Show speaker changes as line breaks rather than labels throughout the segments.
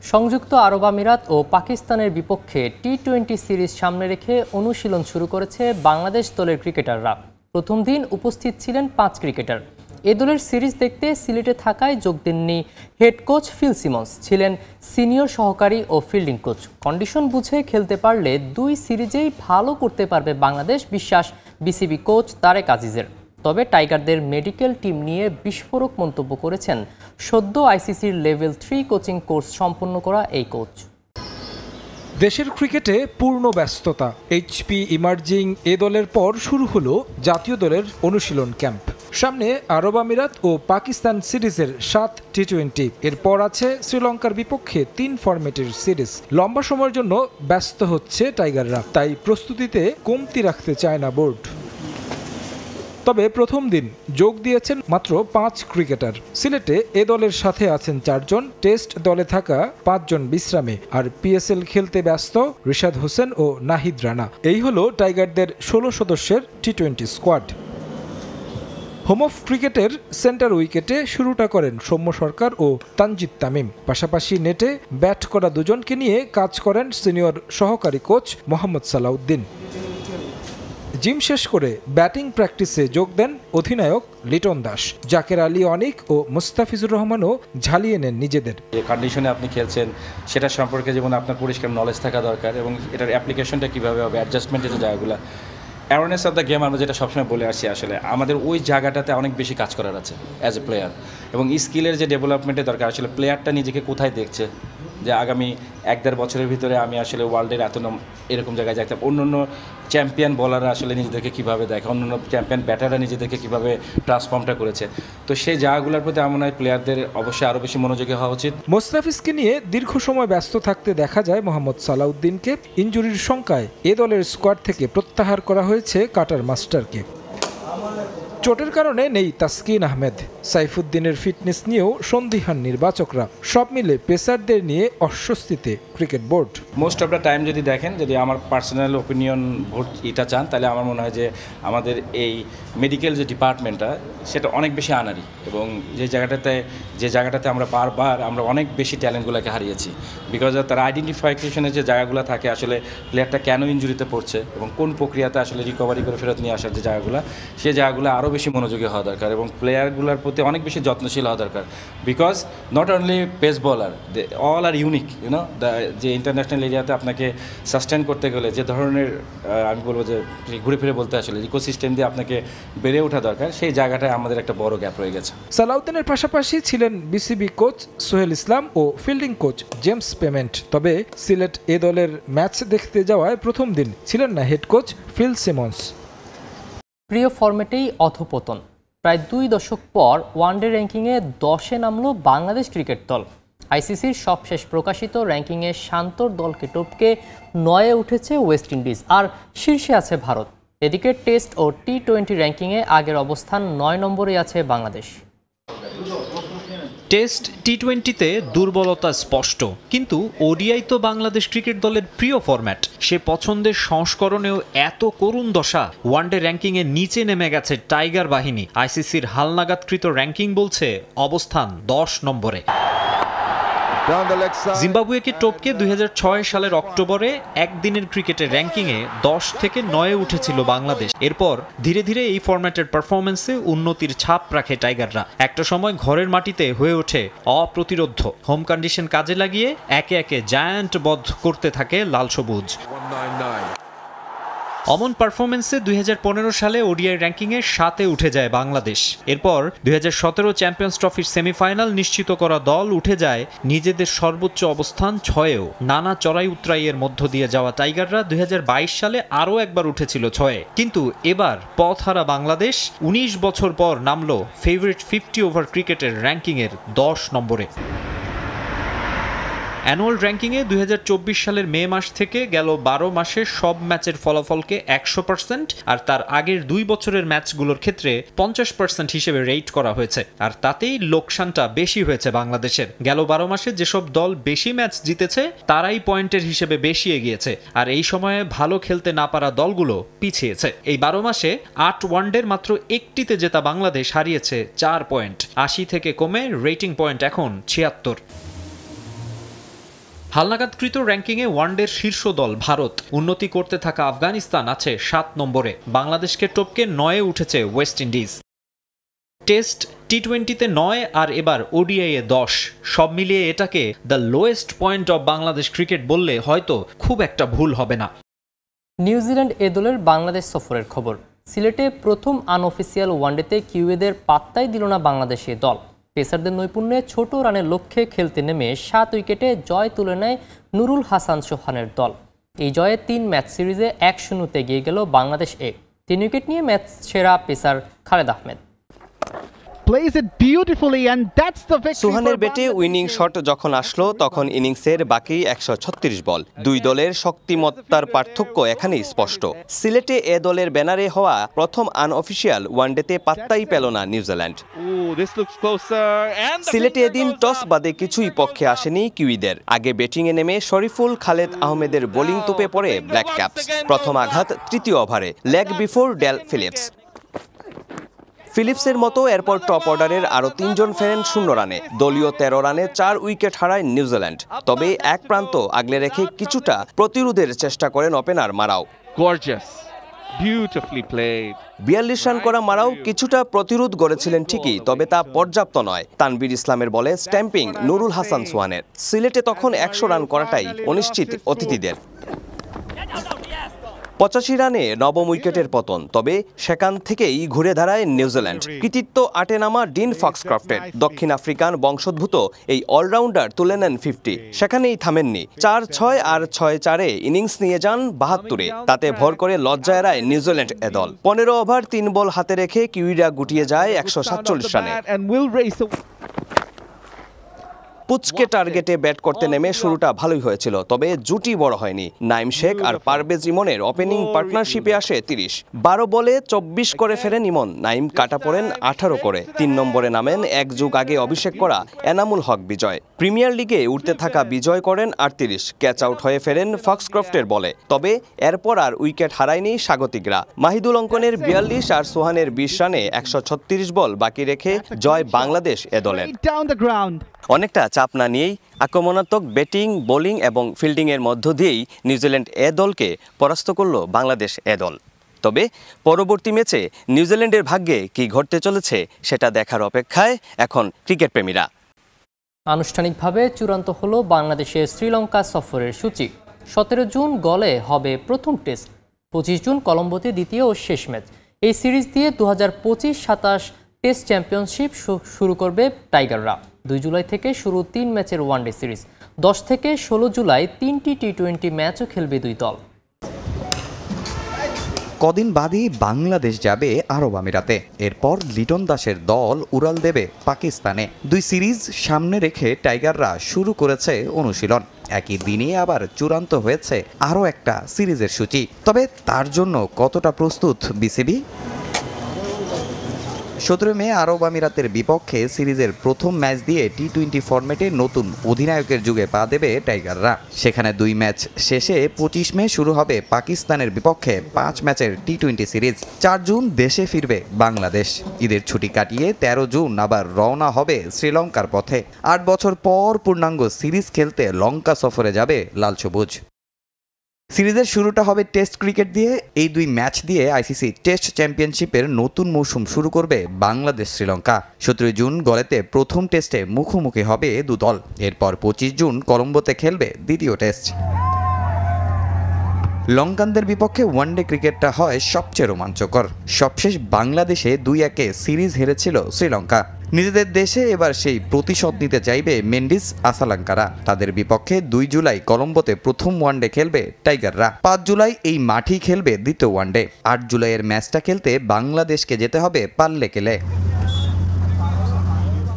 সংযুক্ত আরব আমিরাত ও পাকিস্তানের বিপক্ষে টি-20 সিরিজ সামনে রেখে অনুশীলন শুরু করেছে বাংলাদেশ দলের ক্রিকেটাররা। প্রথম দিন উপস্থিত ছিলেন 5 ক্রিকেটার। এ দলের সিরিজ দেখতে সিলেটে থাকায় যোগ দেননি হেড কোচ ফিল সিমন্স, ছিলেন সিনিয়র সহকারী ও ফিল্ডিং কোচ। কন্ডিশন বুঝে খেলতে পারলে 2 সিরিজেই ভালো করতে পারবে বাংলাদেশ, বিশ্বাস বিসিবি কোচ তারেক আজিজের। তবে টাইগারদের মেডিকেল টিম নিয়ে বিস্ফোরক মন্তব্য করেছেন সদ্য আইসিসির লেভেল 3 কোচিং কোর্স সম্পন্ন করা এই কোচ।
দেশের ক্রিকেটে পূর্ণ ব্যস্ততা। এইচপি ইমার্জিং এ দলের পর শুরু হলো জাতীয় দলের অনুশীলন ক্যাম্প। সামনে আরব আমিরাত ও পাকিস্তান সিরিজের 7 টি-20, এরপর আছে শ্রীলঙ্কার বিপক্ষে 3 ফরম্যাটের সিরিজ। লম্বা সময়ের জন্য ব্যস্ত হচ্ছে টাইগাররা, তাই প্রস্তুতিতে কমতি রাখতে চায় না বোর্ড। তবে প্রথম দিন যোগ দিয়েছেন মাত্র 5 ক্রিকেটার। সিলেটে এ দলের সাথে আছেন 4 জন, টেস্ট দলে থাকা 5 জন বিশ্রামে, আর পিএসএল খেলতে ব্যস্ত রিশাদ হোসেন ও নাহিদ রানা। এই হলো টাইগারদের 16 সদস্যের টি-20 স্কোয়াড। হোম অফ ক্রিকেটের সেন্টার উইকেটে শুরুটা করেন সৌম্য সরকার ও তানজিদ তামিম। পাশাপাশি নেটে ব্যাট করা দুজনকে নিয়ে কাজ করেন সিনিয়র সহকারী কোচ মোহাম্মদ সালাউদ্দিন। জিম শেষ করে ব্যাটিং প্র্যাকটিসে যোগ দেন অধিনায়ক লিটন দাস। জাকের আলী অনিক ও মুস্তাফিজুর রহমানও ঝালিয়ে নেন নিজেদের।
যে কন্ডিশনে আপনি খেলছেন সেটা সম্পর্কে যেমন আপনার পরিষ্কার নলেজ থাকা দরকার, এবং এটার অ্যাপ্লিকেশনটা কীভাবে হবে, অ্যাডজাস্টমেন্টের যে জায়গাগুলো, অ্যাওয়ারনেস অফ দ্য গেম আমরা যেটা সবসময় বলে আসছি, আসলে আমাদের ওই জায়গাটাতে অনেক বেশি কাজ করার আছে অ্যাজ এ প্লেয়ার, এবং স্কিলের যে ডেভেলপমেন্টের দরকার। আসলে প্লেয়ারটা নিজেকে কোথায় দেখছে, যে আগামী 1-1.5 বছরের ভিতরে আমি আসলে ওয়ার্ল্ডের এরকম জায়গায় যাইতে, অন্য চ্যাম্পিয়ন বলাররা আসলে নিজেদেরকে কীভাবে দেখে, অন্য চ্যাম্পিয়ন ব্যাটাররা নিজেদেরকে কীভাবে ট্রান্সফর্মটা করেছে। তো সেই জায়গাগুলোর প্রতি আমার মনে হয় প্লেয়ারদের অবশ্যই আরও বেশি মনোযোগী হওয়া উচিত।
মোস্তাফিজকে নিয়ে দীর্ঘ সময় ব্যস্ত থাকতে দেখা যায় মোহাম্মদ সালাউদ্দিনকে। ইনজুরির শঙ্কায় এ দলের স্কোয়াড থেকে প্রত্যাহার করা হয়েছে কাটার মাস্টারকে। চোটের কারণে নেই তাসকিন আহমেদ। সাইফুদ্দিনের ফিটনেস নিয়েও সন্দিহান নির্বাচকরা। সব মিলে পেসারদের নিয়ে অস্বস্তিতে cricket board.
Most of the time যদি দেখেন, যদি আমার পার্সোনাল ওপিনিয়ন ভোট এটা চান, তাহলে আমার মনে হয় যে আমাদের এই মেডিকেল যে ডিপার্টমেন্টটা সেটা অনেক বেশি আনারি, এবং যে জায়গাটাতে আমরা বারবার আমরা অনেক বেশি ট্যালেন্টগুলোকে হারিয়েছি। বিকজ তার আইডেন্টিফিকেশনের যে জায়গাগুলো থাকে, আসলে প্লেয়ারটা কেন ইনজুরিতে পড়ছে এবং কোন প্রক্রিয়াতে আসলে রিকভারি করে ফেরত নিয়ে আসার যে জায়গাগুলো, সেই জায়গাগুলো আরও বেশি মনোযোগী হওয়া দরকার, এবং প্লেয়ারগুলোর প্রতি অনেক বেশি যত্নশীল হওয়া দরকার। Because not only pace bowler, all are unique, যে ইন্টারন্যাশনাল এরিয়াতে আপনাকে সাস্টেন করতে গেলে যে ধরনের আমি বলবো যে ঘুরে ফিরে বলতে আসলে ইকোসিস্টেম দিয়ে আপনাকে বেড়ে ওঠা দরকার, সেই জায়গাটায় আমাদের একটা বড় গ্যাপ রয়ে গেছে।
সালাউদ্দিনের পাশাপাশি ছিলেন বিসিবি কোচ সোহেল ইসলাম ও ফিল্ডিং কোচ জেমস পেমেন্ট। তবে সিলেট এ দলের ম্যাচ দেখতে যাওয়ায় প্রথম দিন ছিলেন না হেড কোচ ফিল সিমন্স।
প্রিয় ফরম্যাটেই অধপতন। প্রায় 2 দশক পর ওয়ানডে র্যাঙ্কিংয়ে 10-এ নামল বাংলাদেশ ক্রিকেট দল। আইসিসির সবশেষ প্রকাশিত র্যাঙ্কিংয়ে শান্তর দলকে টপকে 9-এ উঠেছে ওয়েস্ট ইন্ডিজ, আর শীর্ষে আছে ভারত। এদিকে টেস্ট ও টি-20 র্যাঙ্কিংয়ে আগের অবস্থান 9 নম্বরে আছে বাংলাদেশ।
টেস্ট টি-20তে দুর্বলতা স্পষ্ট, কিন্তু ওডিআই তো বাংলাদেশ ক্রিকেট দলের প্রিয় ফরম্যাট। সে পছন্দের সংস্করণেও এত করুণ দশা। ওয়ানডে র্যাঙ্কিংয়ে নিচে নেমে গেছে টাইগার বাহিনী। আইসিসির হালনাগাদকৃত র্যাঙ্কিং বলছে অবস্থান 10 নম্বরে। জিম্বাবুয়েকে টপকে 2006 সালের অক্টোবরে একদিনের ক্রিকেটের র্যাঙ্কিংয়ে 10 থেকে 9-এ উঠেছিল বাংলাদেশ। এরপর ধীরে ধীরে এই ফরম্যাটের পারফরমেন্সে উন্নতির ছাপ রাখে টাইগাররা। একটা সময় ঘরের মাটিতে হয়ে ওঠে অপ্রতিরোধ্য। হোম কন্ডিশন কাজে লাগিয়ে একে একে জায়ান্ট বধ করতে থাকে লাল সবুজ। অমন পারফরমেন্সে 2015 সালে ওডিআই র্যাঙ্কিংয়ে 7-এ উঠে যায় বাংলাদেশ। এরপর 2017 চ্যাম্পিয়ন্স ট্রফির সেমিফাইনাল নিশ্চিত করা দল উঠে যায় নিজেদের সর্বোচ্চ অবস্থান 6-এও। নানা চড়াই উতরাইয়ের মধ্য দিয়ে যাওয়া টাইগাররা 2022 সালে আরও একবার উঠেছিল 6-এ। কিন্তু এবার পথহারা বাংলাদেশ 19 বছর পর নামল ফেভারিট 50 ওভার ক্রিকেটের র্যাঙ্কিংয়ের 10 নম্বরে। অ্যানুয়াল র্যাঙ্কিংয়ে 2024 সালের মে মাস থেকে গেল 12 মাসের সব ম্যাচের ফলাফলকে 100% আর তার আগের 2 বছরের ম্যাচগুলোর ক্ষেত্রে 50% হিসেবে রেট করা হয়েছে। আর তাতেই লোকসানটা বেশি হয়েছে বাংলাদেশের। গেল 12 মাসে যেসব দল বেশি ম্যাচ জিতেছে তারাই পয়েন্টের হিসেবে বেশি এগিয়েছে, আর এই সময়ে ভালো খেলতে না পারা দলগুলো পিছিয়েছে। এই 12 মাসে 8 ওয়ানডের মাত্র একটিতে জেতা বাংলাদেশ হারিয়েছে 4 পয়েন্ট। 80 থেকে কমে রেটিং পয়েন্ট এখন 76। হালনাগাদকৃত র্যাঙ্কিংয়ে ওয়ানডের শীর্ষ দল ভারত, উন্নতি করতে থাকা আফগানিস্তান আছে 7 নম্বরে, বাংলাদেশকে টপকে 9-এ উঠেছে ওয়েস্ট ইন্ডিজ। টেস্ট, টি-20তে 9 আর এবার ওডিআইয়ে 10, সব মিলিয়ে এটাকে the lowest point of Bangladesh cricket বললে হয়তো খুব একটা ভুল হবে না।
নিউজিল্যান্ড এ দলের বাংলাদেশ সফরের খবর। সিলেটে প্রথম আনঅফিসিয়াল ওয়ানডেতে কিউএদের পাত্তাই দিল না বাংলাদেশি দল। পেসারদের নৈপুণ্যে ছোট রানের লক্ষ্যে খেলতে নেমে 7 উইকেটে জয় তুলে নেয় নুরুল হাসান সোহানের দল। এই জয়ে 3 ম্যাচ সিরিজে 1-0 এগিয়ে গেল বাংলাদেশ এ। 3 উইকেট নিয়ে ম্যাচ সেরা পেসার খালেদ আহমেদ।
সোহানের ব্যাটে উইনিং শট যখন আসলো তখন ইনিংসের বাকি 136 বল। দুই দলের শক্তিমত্তার পার্থক্য এখানেই স্পষ্ট। সিলেটে এ দলের ব্যানারে হওয়া প্রথম আনঅফিসিয়াল ওয়ানডেতে পাত্তাই পেল না নিউজিল্যান্ড। সিলেটে এদিন টস বাদে কিছুই পক্ষে আসেনি কিউইদের। আগে ব্যাটিংয়ে নেমে শরীফুল খালেদ আহমেদের বোলিং তোপে পড়ে ব্ল্যাক ক্যাপস। প্রথম আঘাত তৃতীয় ওভারে, লেগ বিফোর ডেল ফিলিপসের মতো এরপর টপ অর্ডারের আরও 3 জন ফেরেন 0 রানে। দলীয় 13 রানে 4 উইকেট হারায় নিউজিল্যান্ড। তবে এক প্রান্ত আগলে রেখে কিছুটা প্রতিরোধের চেষ্টা করেন ওপেনার মারাও। 42 রান করা মারাও কিছুটা প্রতিরোধ গড়েছিলেন ঠিকই, তবে তা পর্যাপ্ত নয়। তানভীর ইসলামের বলে স্ট্যাম্পিং নুরুল হাসান সোহানের। সিলেটে তখন 100 রান করাটাই অনিশ্চিত অতিথিদের। 85 রানে নবম উইকেটের পতন, তবে সেখান থেকেই ঘুরে দাঁড়ায় নিউজিল্যান্ড। কৃতিত্ব 8-এ নামা ডিন ফক্সক্রফটের। দক্ষিণ আফ্রিকান বংশোদ্ভূত এই অলরাউন্ডার তুলে নেন 50। সেখানেই থামেননি, 4-6 আর 6-4-এ ইনিংস নিয়ে যান 72-এ। তাতে ভর করে লজ্জায় এড়ায় নিউজিল্যান্ড এ দল। 15 ওভার 3 বল হাতে রেখে কিউইরা গুটিয়ে যায় 147 রানে। পুচকে টার্গেটে ব্যাট করতে নেমে শুরুটা ভালোই হয়েছিল, তবে জুটি বড় হয়নি। নাইম শেখ আর পারভেজ ইমনের ওপেনিং পার্টনারশিপে আসে 30। 12 বলে 24 করে ফেরেন ইমন। নাইম কাটা পড়েন 18 করে। 3 নম্বরে নামেন এক যুগ আগে অভিষেক করা এনামুল হক বিজয়। প্রিমিয়ার লিগে উঠতে থাকা বিজয় করেন 38। ক্যাচ আউট হয়ে ফেরেন ফক্সক্রফটের বলে। তবে এরপর আর উইকেট হারায়নি স্বাগতিকরা। মাহিদুল অঙ্কনের 42 আর সোহানের 20 রানে 136 বল বাকি রেখে জয় বাংলাদেশ এ দলের। অনেকটা চাপ না নিয়েই আক্রমণাত্মক ব্যাটিং, বোলিং এবং ফিল্ডিংয়ের মধ্য দিয়েই নিউজিল্যান্ড এ দলকে পরাস্ত করল বাংলাদেশ এ দল। তবে পরবর্তী ম্যাচে নিউজিল্যান্ডের ভাগ্যে কি ঘটতে চলেছে সেটা দেখার অপেক্ষায় এখন ক্রিকেট প্রেমীরা।
আনুষ্ঠানিকভাবে চূড়ান্ত হলো বাংলাদেশের শ্রীলঙ্কা সফরের সূচি। 17 জুন গলে হবে প্রথম টেস্ট, 25 জুন কলম্বোতে দ্বিতীয় ও শেষ ম্যাচ। এই সিরিজ দিয়ে 2025-27 টেস্ট চ্যাম্পিয়নশিপ শুরু করবে টাইগাররা। 2 জুলাই থেকে শুরু 3 ম্যাচের ওয়ানডে সিরিজ। 10 থেকে 16 জুলাই 3টি টি-20 ম্যাচও খেলবে দুই দল।
কদিন বাদই বাংলাদেশ যাবে আরব আমিরাতে। এরপর লিটন দাসের দল উড়াল দেবে পাকিস্তানে। 2 সিরিজ সামনে রেখে টাইগাররা শুরু করেছে অনুশীলন। একই দিনে আবার চূড়ান্ত হয়েছে আরও একটা সিরিজের সূচি। তবে তার জন্য কতটা প্রস্তুত বিসিবি? 17 মে আরব আমিরাতের বিপক্ষে সিরিজের প্রথম ম্যাচ দিয়ে টি-20 ফরম্যাটে নতুন অধিনায়কের যুগে পা দেবে টাইগাররা। সেখানে 2 ম্যাচ শেষে 25 মে শুরু হবে পাকিস্তানের বিপক্ষে 5 ম্যাচের টি-20 সিরিজ। 4 জুন দেশে ফিরবে বাংলাদেশ। ঈদের ছুটি কাটিয়ে 13 জুন আবার রওনা হবে শ্রীলঙ্কার পথে। 8 বছর পর পূর্ণাঙ্গ সিরিজ খেলতে লঙ্কা সফরে যাবে লাল সবুজ। সিরিজের শুরুটা হবে টেস্ট ক্রিকেট দিয়ে। এই 2 ম্যাচ দিয়ে আইসিসি টেস্ট চ্যাম্পিয়নশিপের নতুন মৌসুম শুরু করবে বাংলাদেশ শ্রীলঙ্কা। 17 জুন গলেতে প্রথম টেস্টে মুখোমুখি হবে দু দল। এরপর 25 জুন কলম্বোতে খেলবে দ্বিতীয় টেস্ট। লঙ্কানদের বিপক্ষে ওয়ানডে ক্রিকেটটা হয় সবচেয়ে রোমাঞ্চকর। সবশেষ বাংলাদেশে 2-1 সিরিজ হেরেছিল শ্রীলঙ্কা। নিজেদের দেশে এবার সেই প্রতিশোধ নিতে চাইবে মেন্ডিস আসালাঙ্কারা। তাদের বিপক্ষে 2 জুলাই কলম্বোতে প্রথম ওয়ানডে খেলবে টাইগাররা। 5 জুলাই এই মাঠেই খেলবে দ্বিতীয় ওয়ানডে। 8 জুলাইয়ের ম্যাচটা খেলতে বাংলাদেশকে যেতে হবে পাল্লেকেলে।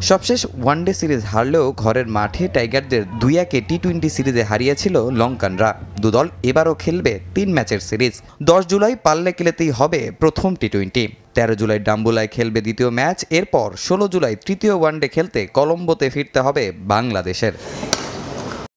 সবশেষ ওয়ানডে সিরিজ হারলেও ঘরের মাঠে টাইগারদের 2-1 টি-20 সিরিজে হারিয়েছিল লঙ্কানরা। দুদল এবারও খেলবে 3 ম্যাচের সিরিজ। 10 জুলাই পাল্লেকেলেতেই হবে প্রথম টি-20। 13 জুলাই ডাম্বুলায় খেলবে দ্বিতীয় ম্যাচ। এরপর 16 জুলাই তৃতীয় ওয়ানডে খেলতে কলম্বোতে ফিরতে হবে বাংলাদেশের।